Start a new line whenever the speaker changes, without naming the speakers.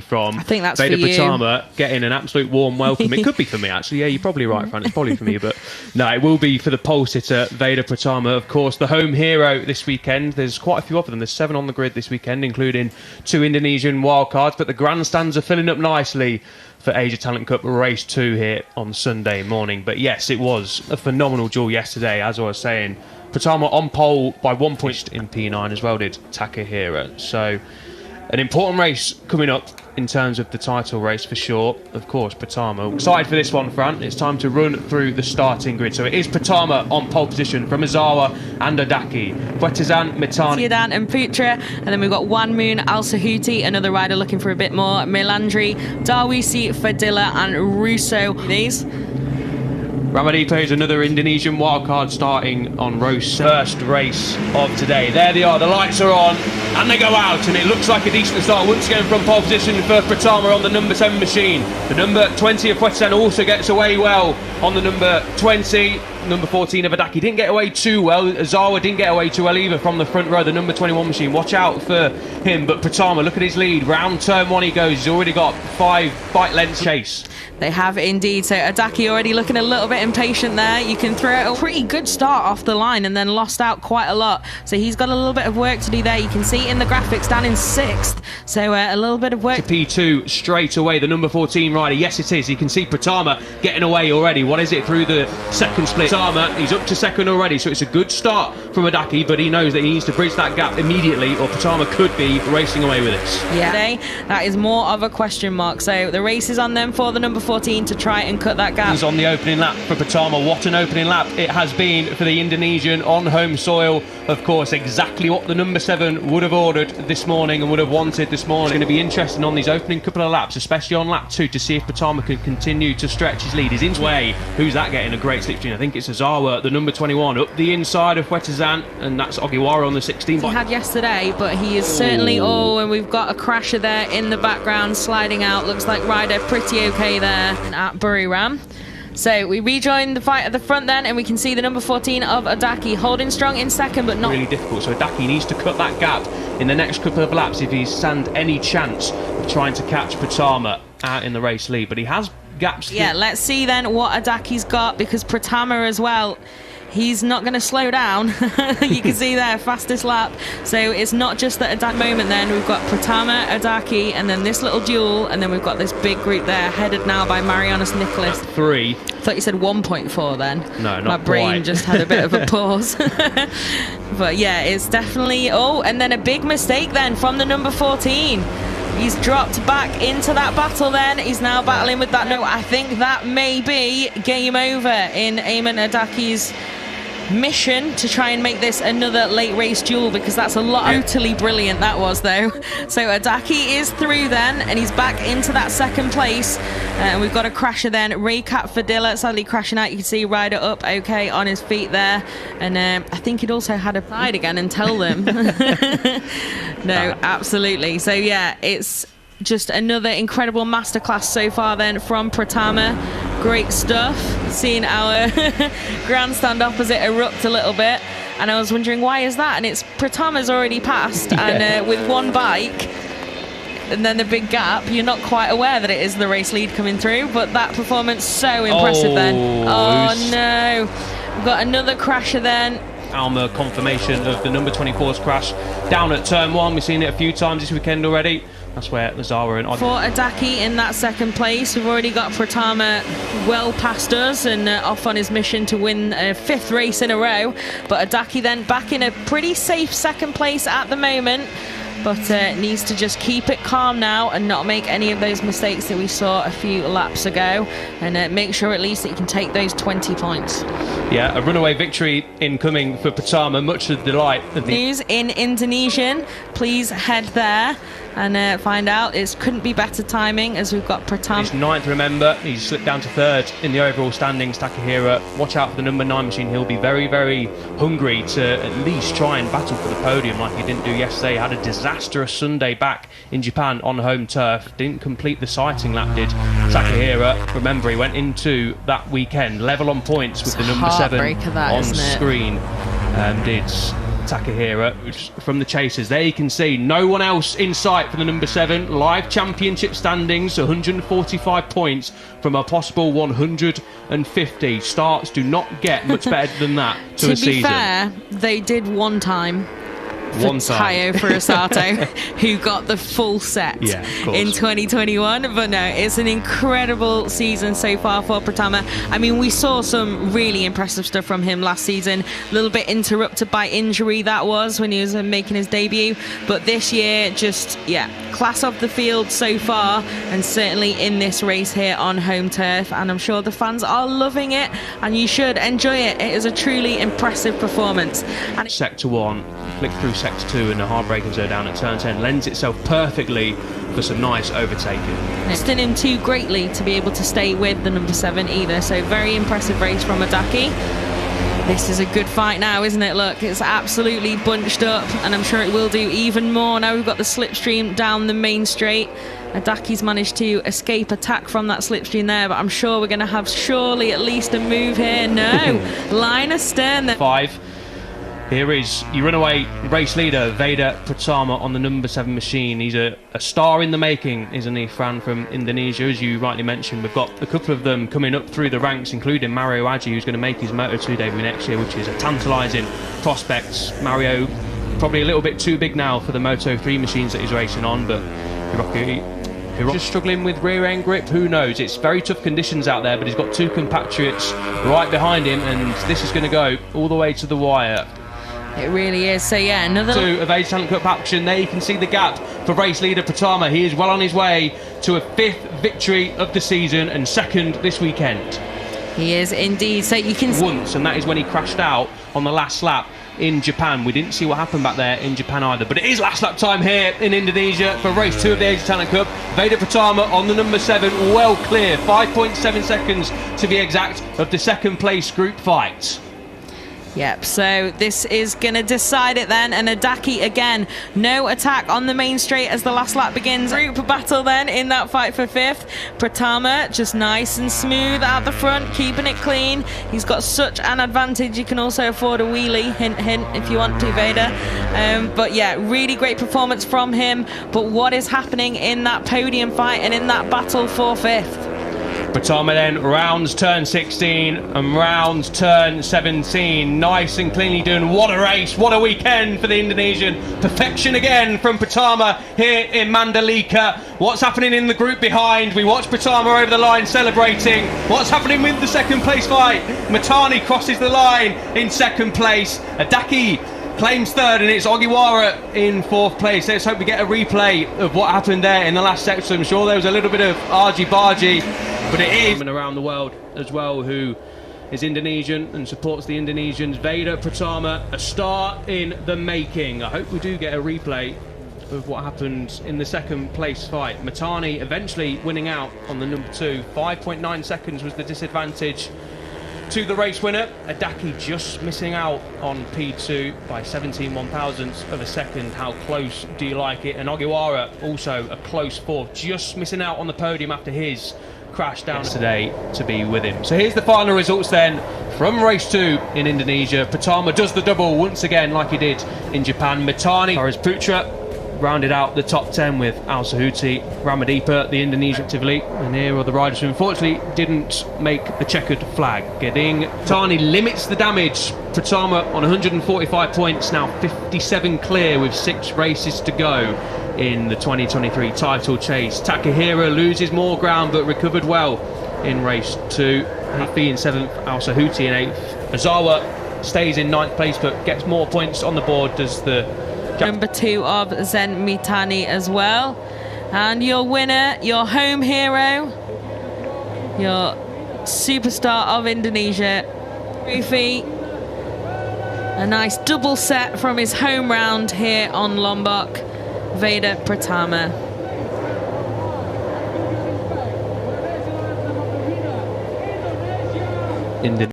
from.
I think that's
Veda
for you.
Pratama getting an absolute warm welcome. It could be for me, actually. Yeah, you're probably right, Fran. It's probably for me, but no, it will be for the pole sitter, Veda Pratama, of course, the home hero this weekend. There's quite a few of them. There's 7 on the grid this weekend, including 2 Indonesian wildcards, but the grandstands are filling up nicely for Asia Talent Cup Race 2 here on Sunday morning. But yes, it was a phenomenal duel yesterday, as I was saying. Pratama on pole by 1 point in P9 as well did Takahira. So an important race coming up in terms of the title race for sure. Of course, Pratama. Excited for this one, Fran. It's time to run through the starting grid. So it is Pratama on pole position from Ozawa and Odaki. Fuetizan, Mitani,
Siadan and Putra. And then we've got Wan Moon, Al Sahuti, another rider looking for a bit more. Melandri, Darwisi, Fadilla and Russo. These.
Ramadito is another Indonesian wildcard starting on Rose's first race of today. There they are, the lights are on and they go out, and it looks like a decent start once again from pole position for Pratama on the number 7 machine. The number 20 of Fuetizan also gets away well on the number 20. Number 14 of Odaki didn't get away too well. Ozawa didn't get away too well either from the front row. The number 21 machine, watch out for him. But Pratama, look at his lead. Round turn 1 he goes. He's already got 5 bike lengths chase.
They have indeed. So Odaki already looking a little bit impatient there. You can throw a pretty good start off the line and then lost out quite a lot. So he's got a little bit of work to do there. You can see in the graphics down in 6th. So a little bit of work.
To P2 straight away, the number 14 rider. Yes, it is. You can see Pratama getting away already. What is it through the second split? Pratama, he's up to second already. So it's a good start from Odaki, but he knows that he needs to bridge that gap immediately or Pratama could be racing away with this.
Yeah, that is more of a question mark. So the race is on them for the number 14 to try and cut that gap.
He's on the opening lap for Pratama. What an opening lap it has been for the Indonesian on home soil. Of course, exactly what the number 7 would have ordered this morning and would have wanted this morning. It's going to be interesting on these opening couple of laps, especially on lap 2, to see if Pratama can continue to stretch his lead. He's in his way. Who's that getting a great slipstream? I think it's Ozawa, the number 21, up the inside of Fuetizan, and that's Ogiwara on the 16.
He had yesterday, but he is certainly, and we've got a crasher there in the background sliding out. Looks like rider pretty okay there at Buriram. So we rejoin the fight at the front then, and we can see the number 14 of Odaki holding strong in second, but not
really difficult. So Odaki needs to cut that gap in the next couple of laps if he's stand any chance of trying to catch Pratama out in the race lead. But he has gaps.
Yeah, let's see then what Odaki's got, because Pratama as well, he's not going to slow down. You can see there, fastest lap. So it's not just that Odaki moment then. We've got Pratama, Odaki, and then this little duel, and then we've got this big group there, headed now by Marianus Nicholas.
3.
I thought you said 1.4 then.
No, not
My brain
quite.
just had a bit of a pause. But yeah, it's definitely... Oh, and then a big mistake then from the number 14. He's dropped back into that battle then. He's now battling with that. No, I think that may be game over in Eamon Odaki's mission to try and make this another late race duel, because that's a lot. Totally brilliant that was though. So Odaki is through then, and he's back into that second place, and we've got a crasher then. Raycat Fadilla sadly crashing out. You can see rider up okay on his feet there, and I think he'd also had a pride again and tell them. No, absolutely. So yeah, it's just another incredible masterclass so far then from Pratama. Great stuff. Seeing our grandstand opposite erupt a little bit, and I was wondering why is that, and it's Pratama's already passed, and with one bike and then the big gap, you're not quite aware that it is the race lead coming through. But that performance so impressive then. Oh no, we've got another crasher then.
Alma confirmation of the number 24's crash down at turn 1. We've seen it a few times this weekend already. That's where Ozawa and
for Odaki in that second place. We've already got Pratama well past us and off on his mission to win a 5th race in a row. But Odaki then back in a pretty safe second place at the moment, but needs to just keep it calm now and not make any of those mistakes that we saw a few laps ago, and make sure at least that you can take those 20 points.
Yeah, a runaway victory incoming for Pratama, much to the delight of the...
News in Indonesian, please head there and find out. It couldn't be better timing, as we've got Pratama.
He's 9th, remember. He's slipped down to 3rd in the overall standings. Takahira, watch out for the number 9 machine. He'll be very, very hungry to at least try and battle for the podium like he didn't do yesterday. Had a disastrous Sunday back in Japan on home turf. Didn't complete the sighting lap, did Takahira. Remember, he went into that weekend level on points with the number 7 on screen. Did Takahira from the chasers. There you can see no one else in sight for the number 7. Live championship standings, 145 points from a possible 150. Starts do not get much better than that to a season.
To be fair, they did one time for Tayo Furusato, who got the full set in 2021. But no, it's an incredible season so far for Pratama. I mean, we saw some really impressive stuff from him last season. A little bit interrupted by injury, that was, when he was making his debut. But this year, just, class of the field so far, and certainly in this race here on home turf. And I'm sure the fans are loving it, and you should enjoy it. It is a truly impressive performance. And
Sector 1, flick through Sector 2, and the hard braking zone down at turn 10 lends itself perfectly for some nice overtaking.
It's done him too greatly to be able to stay with the number 7 either, so very impressive race from Adaki. This is a good fight now, isn't it? Look, it's absolutely bunched up, and I'm sure it will do even more. Now we've got the slipstream down the main straight. Adaki's managed to escape attack from that slipstream there, but I'm sure we're going to have surely at least a move here. No, line astern.
5. Here is your runaway race leader, Veda Pratama, on the number 7 machine. He's a star in the making, isn't he, Fran, from Indonesia? As you rightly mentioned, we've got a couple of them coming up through the ranks, including Mario Aji, who's going to make his Moto2 debut next year, which is a tantalising prospect. Mario, probably a little bit too big now for the Moto3 machines that he's racing on, but Hiroki just struggling with rear end grip, who knows? It's very tough conditions out there, but he's got 2 compatriots right behind him, and this is going to go all the way to the wire.
It really is. So yeah, another
2 of Age Talent Cup action. There you can see the gap for race leader Pratama. He is well on his way to a 5th victory of the season and 2nd this weekend.
He is indeed. So you can
once, and that is when he crashed out on the last lap in Japan. We didn't see what happened back there in Japan either, but it is last lap time here in Indonesia for race 2 of the Age Talent Cup. Veda Pratama on the number 7, well clear, 5.7 seconds to be exact, of the 2nd place group fight.
Yep, so this is going to decide it then, and Adaki again, no attack on the main straight as the last lap begins. Group battle then in that fight for 5th. Pratama just nice and smooth out the front, keeping it clean. He's got such an advantage. You can also afford a wheelie, hint hint, if you want to, Veda. But yeah, really great performance from him. But what is happening in that podium fight and in that battle for 5th?
Pratama then rounds turn 16 and rounds turn 17. Nice and cleanly done. What a race, what a weekend for the Indonesian. Perfection again from Pratama here in Mandalika. What's happening in the group behind? We watch Pratama over the line celebrating. What's happening with the 2nd place fight? Matani crosses the line in 2nd place. Adaki claims 3rd, and it's Ogiwara in 4th place. Let's hope we get a replay of what happened there in the last section. I'm sure there was a little bit of argy-bargy, but it is around the world as well who is Indonesian and supports the Indonesians. Veda Pratama, a star in the making. I hope we do get a replay of what happened in the 2nd place fight. Matani eventually winning out on the number 2. 5.9 seconds was the disadvantage to the race winner. Adaki just missing out on P2 by 17 1,000ths of a second. How close do you like it? And Ogiwara also a close 4th, just missing out on the podium after his crash down today to be with him. So here's the final results then from race 2 in Indonesia. Pratama does the double once again like he did in Japan. Matani or his Putra rounded out the top 10 with Al Sahuti, Ramadipa, the Indonesian actively, and here are the riders who unfortunately didn't make the checkered flag. Getting Tani limits the damage. Pratama on 145 points, now 57 clear with 6 races to go in the 2023 title chase. Takahira loses more ground but recovered well in race 2. Hafi in 7th, Al Sahuti in 8th. Azawa stays in 9th place but gets more points on the board, does the
number 2 of Zen Mitani as well. And your winner, your home hero, your superstar of Indonesia, Rufi. A nice double set from his home round here on Lombok, Veda Pratama.